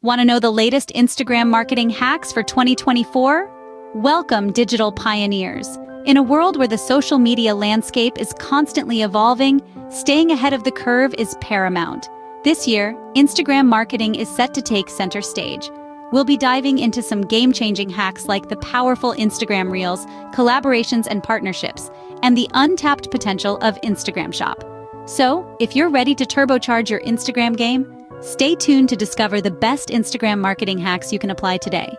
Want to know the latest Instagram marketing hacks for 2024? Welcome, digital pioneers. In a world where the social media landscape is constantly evolving, staying ahead of the curve is paramount. This year, Instagram marketing is set to take center stage. We'll be diving into some game-changing hacks like the powerful Instagram Reels, collaborations and partnerships, and the untapped potential of Instagram Shop. So, if you're ready to turbocharge your Instagram game, stay tuned to discover the best Instagram marketing hacks you can apply today.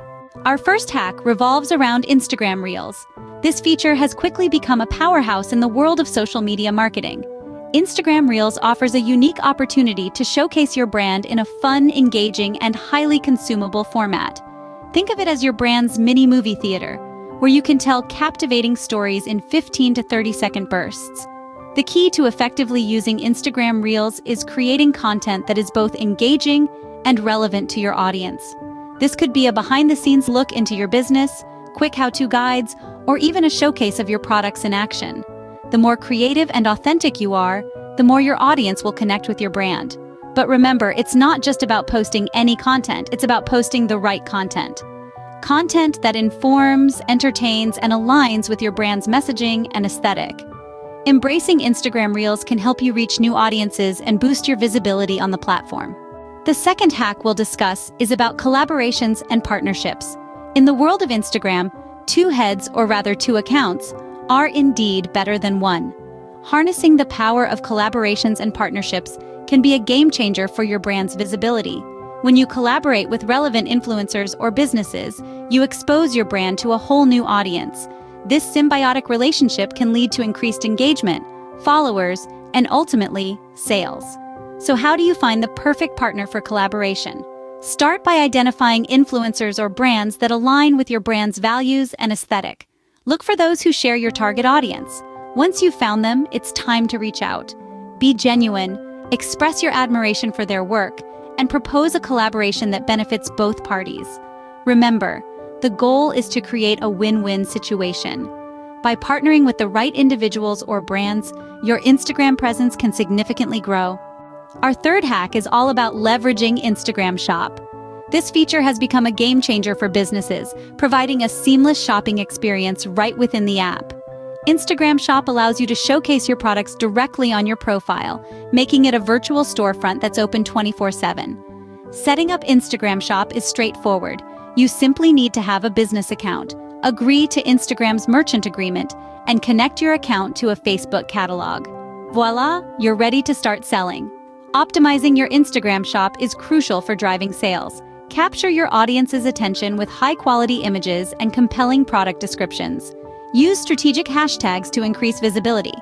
Our first hack revolves around Instagram Reels. This feature has quickly become a powerhouse in the world of social media marketing. Instagram Reels offers a unique opportunity to showcase your brand in a fun, engaging, and highly consumable format. Think of it as your brand's mini movie theater, where you can tell captivating stories in 15 to 30-second bursts. The key to effectively using Instagram Reels is creating content that is both engaging and relevant to your audience. This could be a behind-the-scenes look into your business, quick how-to guides, or even a showcase of your products in action. The more creative and authentic you are, the more your audience will connect with your brand. But remember, it's not just about posting any content, it's about posting the right content. Content that informs, entertains, and aligns with your brand's messaging and aesthetic. Embracing Instagram Reels can help you reach new audiences and boost your visibility on the platform. The second hack we'll discuss is about collaborations and partnerships. In the world of Instagram, two heads, or rather two accounts, are indeed better than one. Harnessing the power of collaborations and partnerships can be a game changer for your brand's visibility. When you collaborate with relevant influencers or businesses, you expose your brand to a whole new audience. This symbiotic relationship can lead to increased engagement, followers, and ultimately, sales. So how do you find the perfect partner for collaboration? Start by identifying influencers or brands that align with your brand's values and aesthetic. Look for those who share your target audience. Once you've found them, it's time to reach out. Be genuine, express your admiration for their work, and propose a collaboration that benefits both parties. Remember, the goal is to create a win-win situation. By partnering with the right individuals or brands, your Instagram presence can significantly grow. Our third hack is all about leveraging Instagram Shop. This feature has become a game changer for businesses, providing a seamless shopping experience right within the app. Instagram Shop allows you to showcase your products directly on your profile, making it a virtual storefront that's open 24/7. Setting up Instagram Shop is straightforward. You simply need to have a business account, agree to Instagram's merchant agreement, and connect your account to a Facebook catalog. Voila, you're ready to start selling. Optimizing your Instagram Shop is crucial for driving sales. Capture your audience's attention with high-quality images and compelling product descriptions. Use strategic hashtags to increase visibility.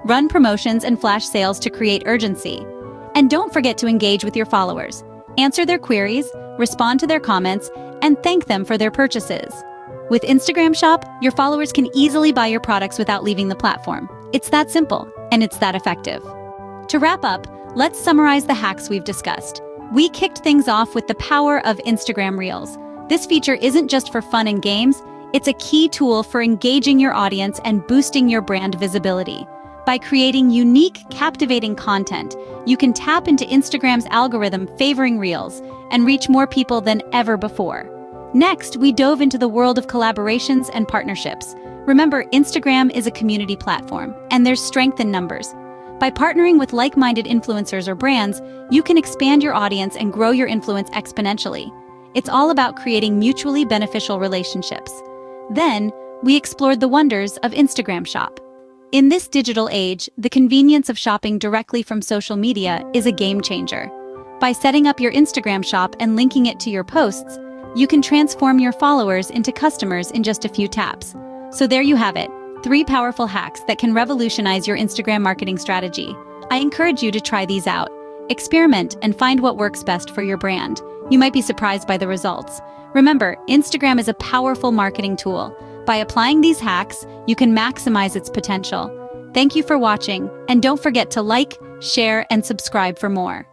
Run promotions and flash sales to create urgency. And don't forget to engage with your followers. Answer their queries, respond to their comments, and thank them for their purchases. With Instagram Shop, your followers can easily buy your products without leaving the platform. It's that simple, and it's that effective. To wrap up, let's summarize the hacks we've discussed. We kicked things off with the power of Instagram Reels. This feature isn't just for fun and games, it's a key tool for engaging your audience and boosting your brand visibility. By creating unique, captivating content, you can tap into Instagram's algorithm favoring Reels and reach more people than ever before. Next, we dove into the world of collaborations and partnerships. Remember, Instagram is a community platform, and there's strength in numbers. By partnering with like-minded influencers or brands, you can expand your audience and grow your influence exponentially. It's all about creating mutually beneficial relationships. Then, we explored the wonders of Instagram Shop. In this digital age, the convenience of shopping directly from social media is a game changer. By setting up your Instagram Shop and linking it to your posts, you can transform your followers into customers in just a few taps. So there you have it, 3 powerful hacks that can revolutionize your Instagram marketing strategy. I encourage you to try these out. Experiment and find what works best for your brand. You might be surprised by the results. Remember, Instagram is a powerful marketing tool. By applying these hacks, you can maximize its potential. Thank you for watching, and don't forget to like, share, and subscribe for more.